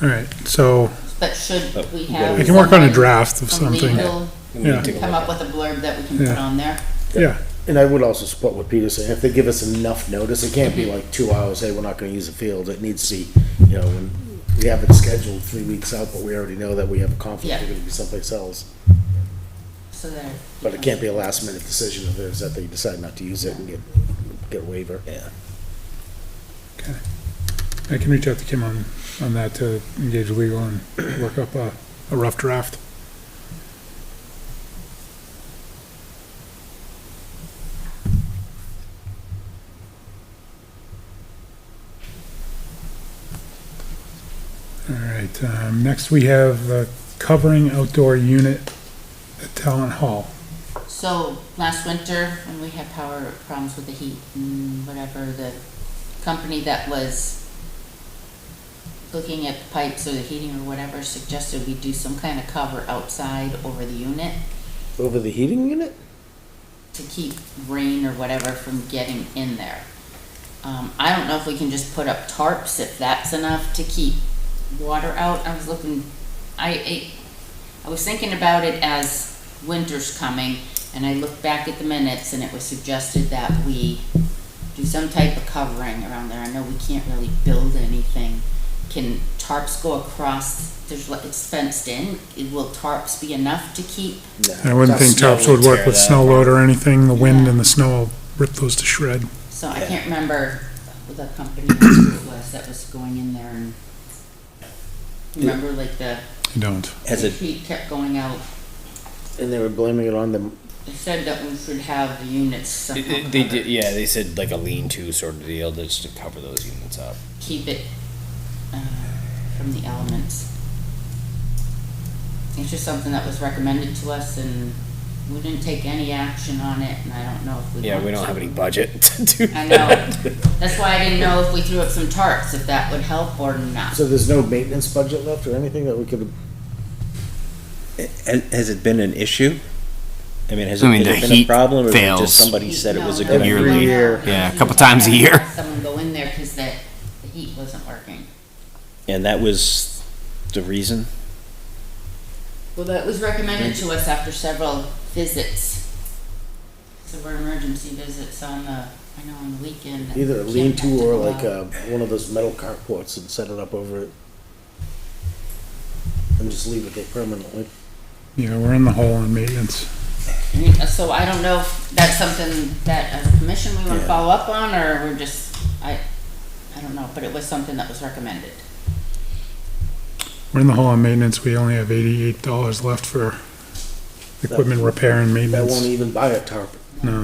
All right, so But should But we we have? gotta- I can work on a someone draft of from something. legal Yeah. come up with a blurb that we can put Yeah. on there? Yeah, And I would also support what Peter's saying, if they give us enough notice, it can't be like 2 hours, hey, we're not gonna use the field, it needs to be, when we have it scheduled 3 weeks out, but we already know that we have a conflict, Yeah. we're gonna be someplace else. So that. But it can't be a last minute decision of theirs that they decide not to use it and get a waiver. Yeah. I can reach out to Kim on that to engage legal and work up a rough draft. All right, next we have covering outdoor unit at Talent Hall. So last winter, when we had power problems with the heat and whatever, the company that was looking at the pipes or the heating or whatever suggested we do some kind of cover outside over the unit Over the heating unit? to keep rain or whatever from getting in there. I don't know if we can just put up tarps, if that's enough to keep water out. I was looking, I was thinking about it as winter's coming, and I looked back at the minutes, and it was suggested that we do some type of covering around there. I know we can't really build anything. Can tarps go across, it's fenced in, will tarps be enough to keep? I wouldn't think Snow tarps would would work tear with that snow load or anything. The wind Yeah. and the snow will rip those to shred. So I can't remember the company who it was that was going in there and, remember like the You don't. Has it, heat kept going out. And they were blaming it on the, They said that we should have the units somehow They covered. did, yeah, they said like a lean-to sort of deal, just to cover those units up. Keep it, from the elements. It's just something that was recommended to us and we didn't take any action on it and I don't know if we Yeah, want we don't to. have any budget to do I that. know, that's why I didn't know if we threw up some tarps, if that would help or not. so there's no maintenance budget left or anything that we could, has it been an issue? I mean, has I it mean, has the it been a heat problem, or was it fails. just somebody said it was a No, good no, idea? no, no. year. Yeah, a You couple had times a to year. have Someone go in there because the heat wasn't working. And that was the reason? Well, that was recommended to us after several visits. So we're emergency visits on the, I know on the weekend. that either a Kim had lean-to or go like out. one of those metal carports and set it up over it. And just leave it there permanently. Yeah, we're in the hole on maintenance. So I don't know if that's something that as a commission we want to Yeah. follow up on, or we're just, I don't know, but it was something that was recommended. We're in the hole on maintenance, we only have $88 left for equipment repair and That won't maintenance. even buy a tarp. No.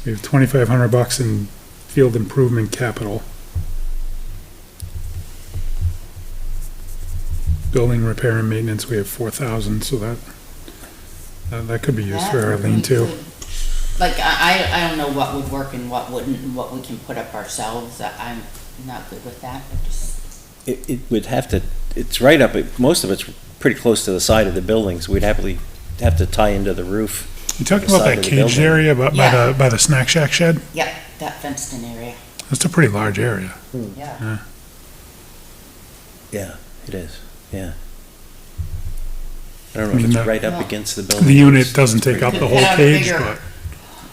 We have $2,500 in field improvement capital. Building repair and maintenance, we have 4,000, so that could be used for our That lean we too. could- Like, I don't know what would work and what wouldn't, and what we can put up ourselves. I'm not good with that, I just, It would have to, it's right up, most of it's pretty close to the side of the buildings. We'd have to tie into the roof. You talking the about side that of the caged building. area by Yeah. by the snack shack shed? yeah, that fenced in area, That's a pretty large area. yeah. Yeah, it is, yeah. I don't know I if mean, it's right up Well, against the building. The unit doesn't take up the Could whole have a cage, bigger but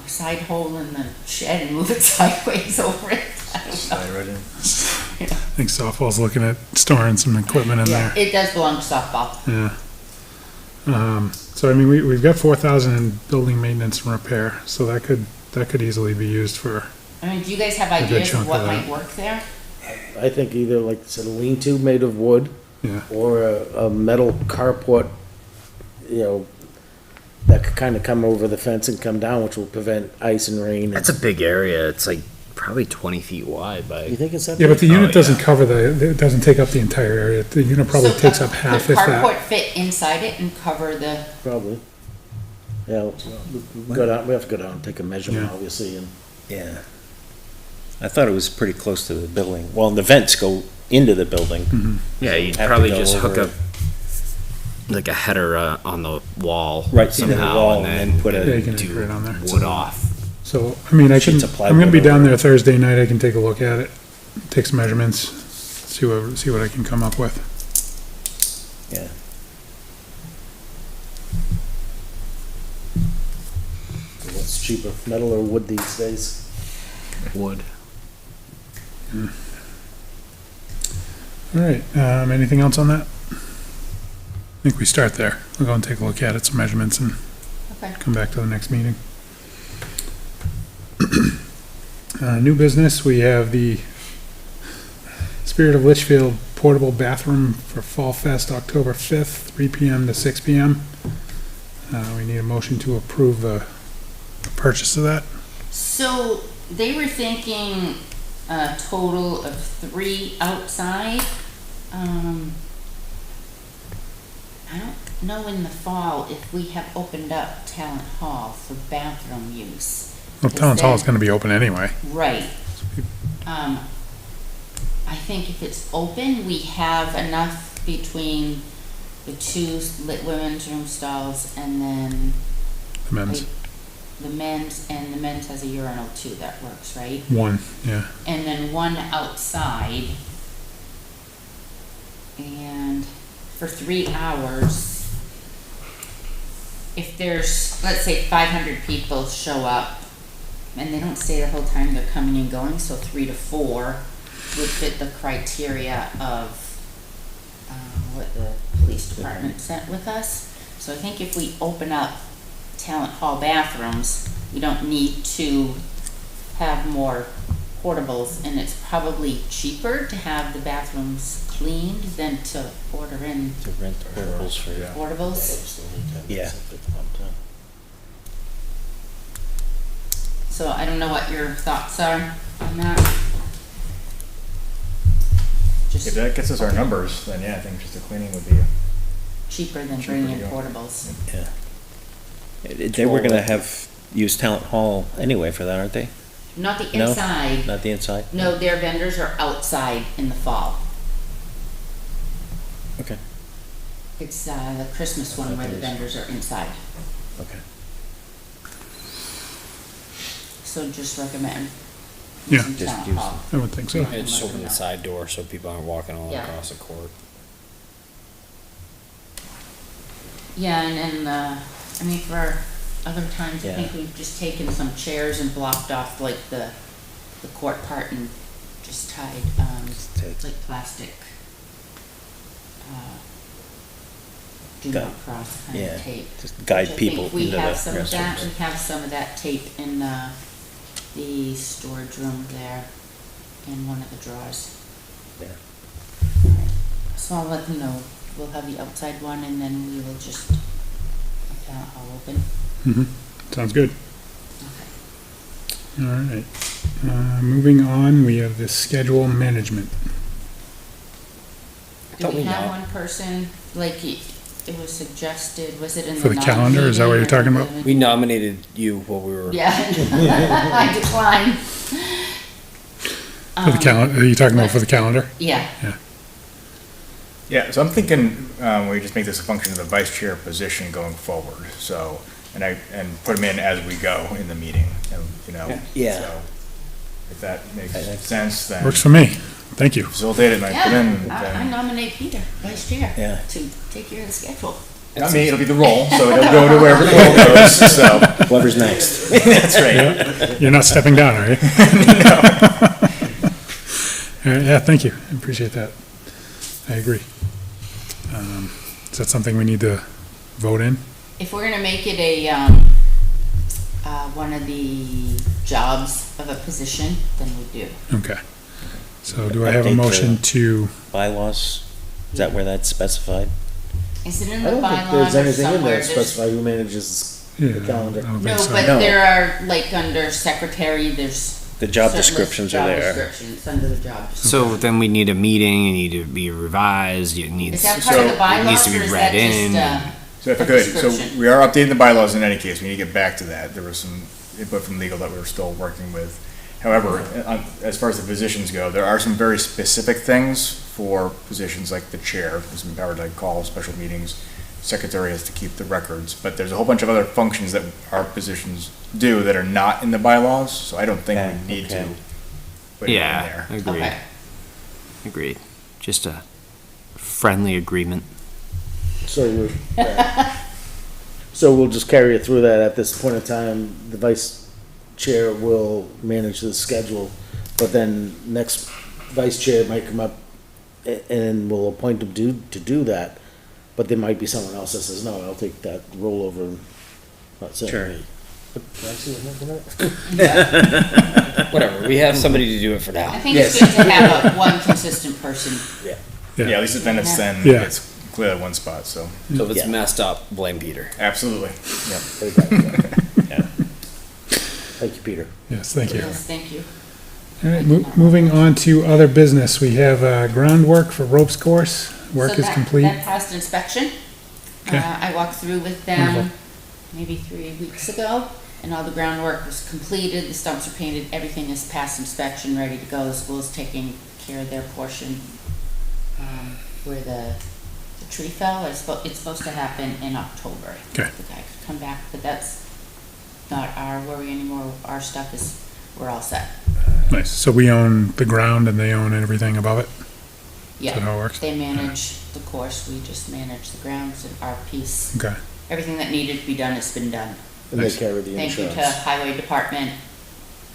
Side hole in the shed and move it sideways over it. I don't know. Slide right in. I think softball's looking at storing some equipment in Yeah, there. it does belong to softball. Yeah. So I mean, we've got 4,000 in building maintenance and repair, so that could easily be used for, I mean, do you guys have good ideas chunk of what of that. might work there? I think either, like I said, a lean-to made of wood, yeah. or a metal carport, you know, that could kind of come over the fence and come down, which will prevent ice and rain. That's a big area. It's like probably 20 feet wide You by, think it's that? Yeah, but the big? unit Oh, doesn't yeah. cover it doesn't take up the entire area. The unit probably So, takes up half could if that. carport fit inside it and cover the, Probably. Yeah, we go down, we have to go down and take a measurement, Yeah. obviously, and Yeah. I thought it was pretty close to the building. Well, the vents go into the building. yeah, you'd Have to probably go just hook over up like a header on the wall Right, into the somehow, wall, and and then put Yeah, you can a, anchor it on there. wood off. So, I mean, Sheets of I'm gonna be plywood down over there Thursday night, I can take a look at it, take some measurements, see what I can come up with. yeah. what's cheaper, metal or wood these days? Wood. All right, anything else on that? I think we start there. We'll go and take a look at it, some measurements, and okay. come back to the next meeting. New business, we have the Spirit of Litchfield portable bathroom for Fall Fest, October 5th, 3 PM to 6 PM. We need a motion to approve the purchase of that. So they were thinking a total of 3 outside. I don't know in the fall if we have opened up Talent Hall for bathroom use. Well, Town Hall is gonna be open anyway. Right. I think if it's open, we have enough between the 2 lit women's room stalls and then The men's, the men's, and the men's has a urinal too, that works, right? one, yeah. And then 1 outside. And for 3 hours, if there's, let's say 500 people show up, and they don't stay the whole time, they're coming and going, so 3 to 4 would fit the criteria of what the police department sent with us. So I think if we open up Talent Hall bathrooms, we don't need to have more portables, and it's probably cheaper to have the bathrooms cleaned than to order in To rent portables for, portables. yeah. So I don't know what your thoughts are on that. If Just that gets us our numbers, then yeah, I think just the cleaning would be, cheaper than cheaper bringing in to go. portables. They were gonna use Talent Hall anyway for that, aren't they? Not the No? inside. Not the inside? No, their vendors are outside in the fall. Okay. It's the Christmas one where the vendors are inside. Okay. So just recommend Yeah. using Just Talent use Hall. I would think so. Yeah, just open the side door so people aren't walking all Yeah. across the court. Yeah, and I mean, for other times, I Yeah. think we've just taken some chairs and blocked off like the court part and just tied, Tied. like plastic, do Got- not cross kind yeah, of tape. Just Which guide I people think we into the have some of that. restrooms. We have some of that tape in the storage room there, in one of the drawers. So I'll let them know, we'll have the outside one, and then we will just, I'll open. Sounds good. Okay. All right. Moving on, we have the schedule management. Do Don't we we have know? one person, like, it was suggested, was it in the? For the calendar, is that what you're talking about? We nominated you while we were. Yeah, I declined. For the calendar, are you talking about for the calendar? Yeah, Yeah, so I'm thinking, we just make this a function of the vice chair position going forward, so, and put them in as we go in the meeting, you know? Yeah. So, if that makes sense, then Works for me. Thank you. facilitate it and I put in, yeah, I then, nominate Peter, vice chair, Yeah. to take care of the schedule. not me, it'll be the role, so it'll go to wherever the role goes, so. Whoever's next. That's right. You're not stepping down, are you? All right, yeah, thank you. I appreciate that. I agree. Is that something we need to vote in? If we're gonna make it a, one of the jobs of a position, then we do. Okay. So do I have a Update the- motion to, Bylaws, is that where that's specified? Is it in I the don't think bylaws there's or anything in somewhere? there specify who manages yeah, the calendar. I don't No, think so. but No. there are, like, under secretary, there's. The job certain list of descriptions are there. Job descriptions under the job. So then we need a meeting, it need to be revised, it needs. Is that part of the So- bylaws, It needs to or be is read that just, in. So if I a could, so description? we are updating the bylaws in any case, we need to get back to that, there was some input from legal that we were still working with. However, as far as the positions go, there are some very specific things for positions like the chair, who's empowered to call special meetings, secretary has to keep the records, but there's a whole bunch of other functions that our positions do that are not in the bylaws, so I don't think we need to Okay. put it in Yeah, there. agreed, Okay, agreed. Just a friendly agreement. So so we'll just carry it through that at this point in time. The vice chair will manage the schedule, but then next vice chair might come up and we'll appoint them to do that. But there might be someone else that says, no, I'll take that role over and not saying Sure. me. Can I see what happened? Whatever, we have somebody to do it for I now. think it's good to have one consistent person. Yeah, at least then it's Yeah. it's clear at one spot, so, So if it's Yeah. messed up, blame Peter. absolutely, yep. Thank you, Peter. Yes, thank you. Yes, thank you. All right, moving on to other business. We have groundwork for ropes course. Work So is that- complete. That passed inspection. Okay. I walked through with Wonderful. them maybe 3 weeks ago, and all the groundwork was completed, the stumps are painted, everything is past inspection, ready to go. The school's taking care of their portion, where the tree fell. It's supposed to happen in October. Okay. The guy could come back, but that's not our worry anymore. Our stuff is, we're all set. Nice. So we own the ground and they own everything above it? Is that Yeah, how it works? they manage the course, we just manage the grounds and our piece. Okay. Everything that needed to be done has been done. And they carry the Thank you to insurance. Highway Department.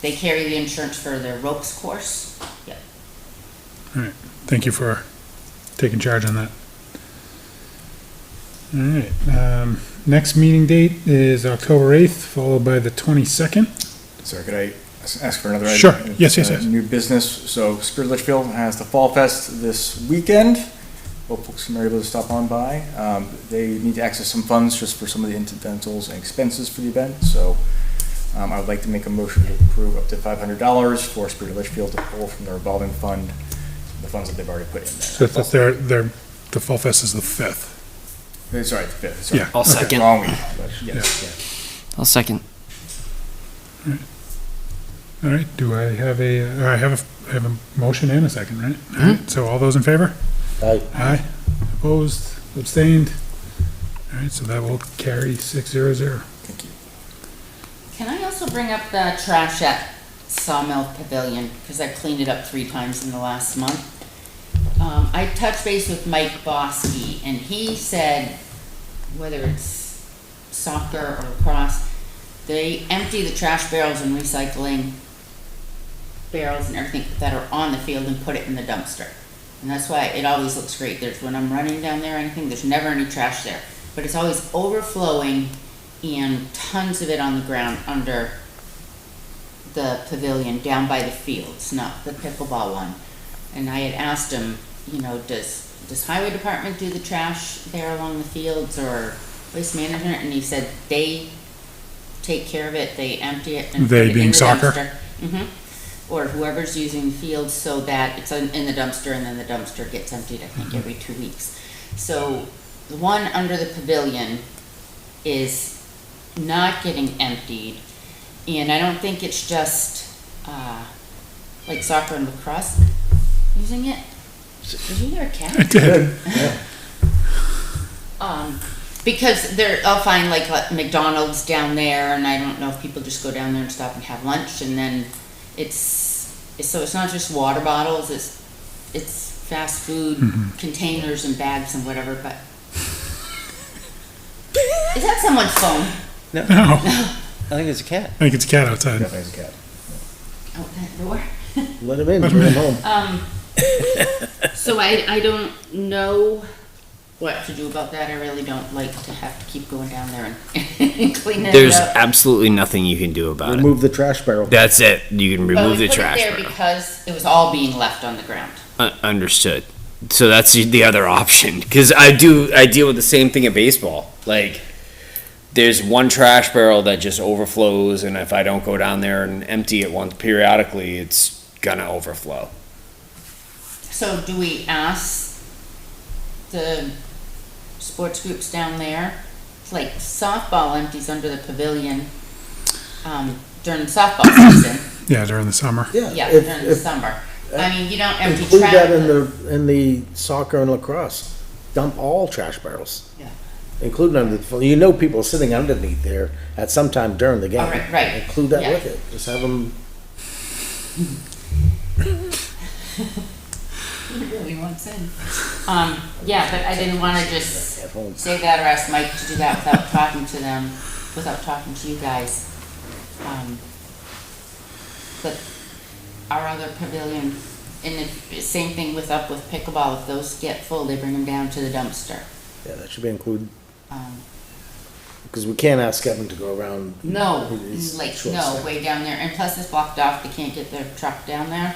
They carry the insurance for their ropes course. Yep. Thank you for taking charge on that. All right, next meeting date is October 8th, followed by the 22nd. Sorry, could I ask for another item? Sure. Yes, yes, Uh, yes. New business, so Spirit Litchfield has the Fall Fest this weekend. Hope folks are able to stop on by. They need to access some funds just for some of the incidentals and expenses for the event, so I would like to make a motion to approve up to $500 for Spirit of Litchfield to pull from the revolving fund, the funds that they've already put in So there. that the Fall Fest is the 5th. Sorry, the 5th, sorry. Yeah. I'll second. Wrong week, but yes, yeah. I'll second. All right, do I have I have a motion and a second, right? All right, so all those in favor? Aye. Opposed, abstained? All right, so that will carry 600. Thank you. Can I also bring up the trash at Sawmill Pavilion, because I've cleaned it up 3 times in the last month. I touched base with Mike Bosky, and he said, whether it's soccer or lacrosse, they empty the trash barrels and recycling barrels and everything that are on the field and put it in the dumpster. And that's why it always looks great. When I'm running down there or anything, there's never any trash there. But it's always overflowing and tons of it on the ground under the pavilion down by the fields, not the pickleball one. And I had asked him, you know, does highway department do the trash there along the fields or waste management? And he said they take care of it, they empty it and put They it being in the soccer? dumpster. Or whoever's using the field, so that it's in the dumpster, and then the dumpster gets emptied, I think, every 2 weeks. So the one under the pavilion is not getting emptied, and I don't think it's just, like soccer and lacrosse using it. Did you hear a cat? I did. Because I'll find like McDonald's down there, and I don't know if people just go down there and stop and have lunch, and then so it's not just water bottles, it's fast food containers and bags and whatever, but. Is that someone's phone? No, I think it's a cat. I think it's a cat outside. Definitely has a cat. Oh, that door? Let him in, bring him home. So I don't know what to do about that. I really don't like to have to keep going down there and clean it There's up. absolutely nothing you can do about it. Remove the trash barrel. That's it. You can But remove we the put trash it there barrel. because it was all being left on the ground. Understood. So that's the other option. Because I deal with the same thing at baseball. Like, there's one trash barrel that just overflows, and if I don't go down there and empty it once periodically, it's gonna overflow. So do we ask the sports groups down there? Like softball empties under the pavilion during softball season. Yeah, during the summer. Yeah, if- during the if- summer. I mean, you don't empty Include trash. that in the soccer and lacrosse. Dump all trash barrels. Yeah. Include under, you know people sitting underneath there at some time during the game. Oh, right. Include that Yeah. with it. Just have them, He really wants in. Yeah, but I didn't wanna just at home. say that or ask Mike to do that without talking to them, without talking to you guys. But our other pavilion, and the same thing with pickleball, if those get full, they bring them down to the dumpster. Yeah, that should be included. Um, Because we can't ask Kevin to go around. No, It's like, short no, staffed. way down there, and plus it's blocked off, they can't get their truck down there.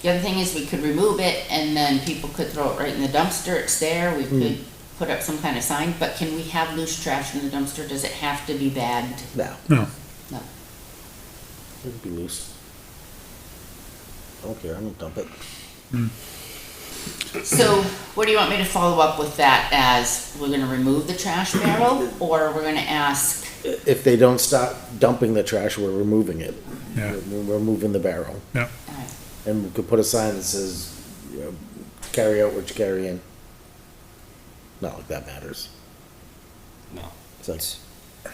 The other thing is we could remove it and then people could throw it right in the dumpster, it's there, we could put up some kind of sign, but can we have loose trash in the dumpster? Does it have to be bagged? No, No. No. it'd be loose. I don't care, I'm gonna dump it. So, what do you want me to follow up with that as? We're gonna remove the trash barrel, or we're gonna ask? If they don't stop dumping the trash, we're removing it. Yeah. We're moving the barrel. Yeah. And we could put a sign that says, you know, carry out what you carry in. Not like that matters. No. So,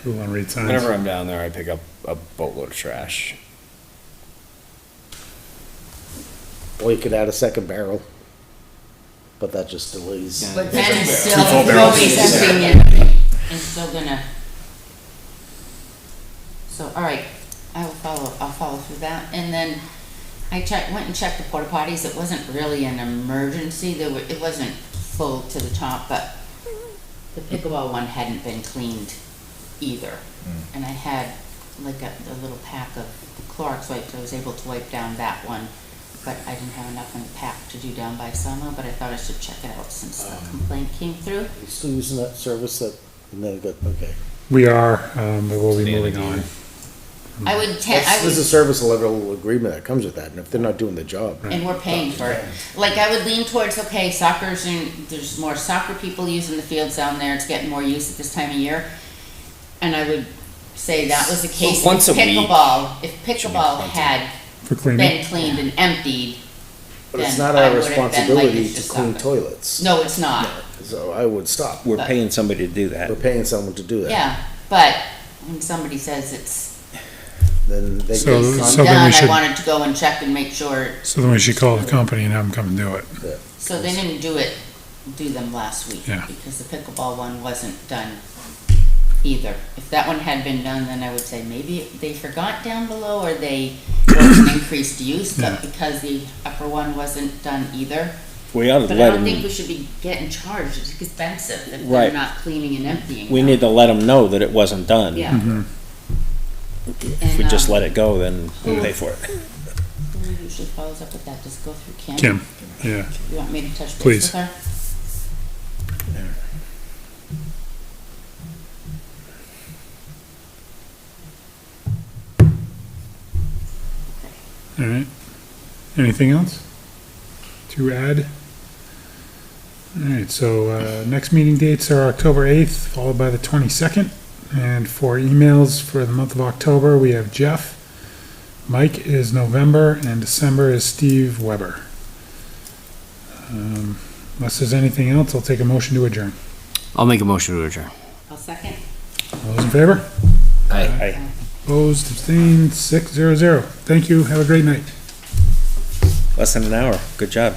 We want to read signs. Whenever I'm down there, I pick up a boatload of trash. or you could add a second barrel. But that just delays. But then it's still, Two full you're barrels. always emptying it, and still gonna. So, all right, I'll follow through that, and then I went and checked the porta potties, it wasn't really an emergency, it wasn't full to the top, but the pickleball one hadn't been cleaned either. And I had like a little pack of Clorox wipes, I was able to wipe down that one, but I didn't have enough in the pack to do down by summer, but I thought I should check it out since the complaint came through. You still using that service that, and then got, okay. We are, but we'll be moving on. I would There's a service level agreement that comes with that, and if they're not doing the job. and we're paying for it. Like, I would lean towards, okay, there's more soccer people using the fields down there, it's getting more use at this time of year. And I would say that was the case once with a week pickleball. If pickleball had For cleaning. been cleaned and emptied, But it's then not I our would have been like, responsibility it's to just clean soccer. toilets. No, it's not. So I would stop. We're But- paying somebody to do that. We're paying someone to do that. Yeah, but when somebody says it's Then they So- can. so then we done, I should- wanted to go and check and make sure. So then we should call the company and have them come and do it. So they didn't do them last week. Yeah. Because the pickleball one wasn't done either. If that one had been done, then I would say maybe they forgot down below or they wasn't increased use, Yeah. but because the upper one wasn't done either. We ought to But I let don't think we them, should be getting charged, it's expensive if they're Right. not cleaning and emptying. we them. need to let them know that it wasn't done. Yeah. Mhm. If we And, just let it go, then we'll pay for it. who usually follows up with that? Just go through Kim? Kim, yeah. You want me to touch Please. base with her? All right. Anything else to add? All right, so, next meeting dates are October 8th, followed by the 22nd. And for emails for the month of October, we have Jeff. Mike is November, and December is Steve Weber. Unless there's anything else, I'll take a motion to adjourn. I'll make a motion to adjourn. I'll second. All those in favor? Aye. Opposed, abstained, 600. Thank you, have a great night. Less than an hour. Good job.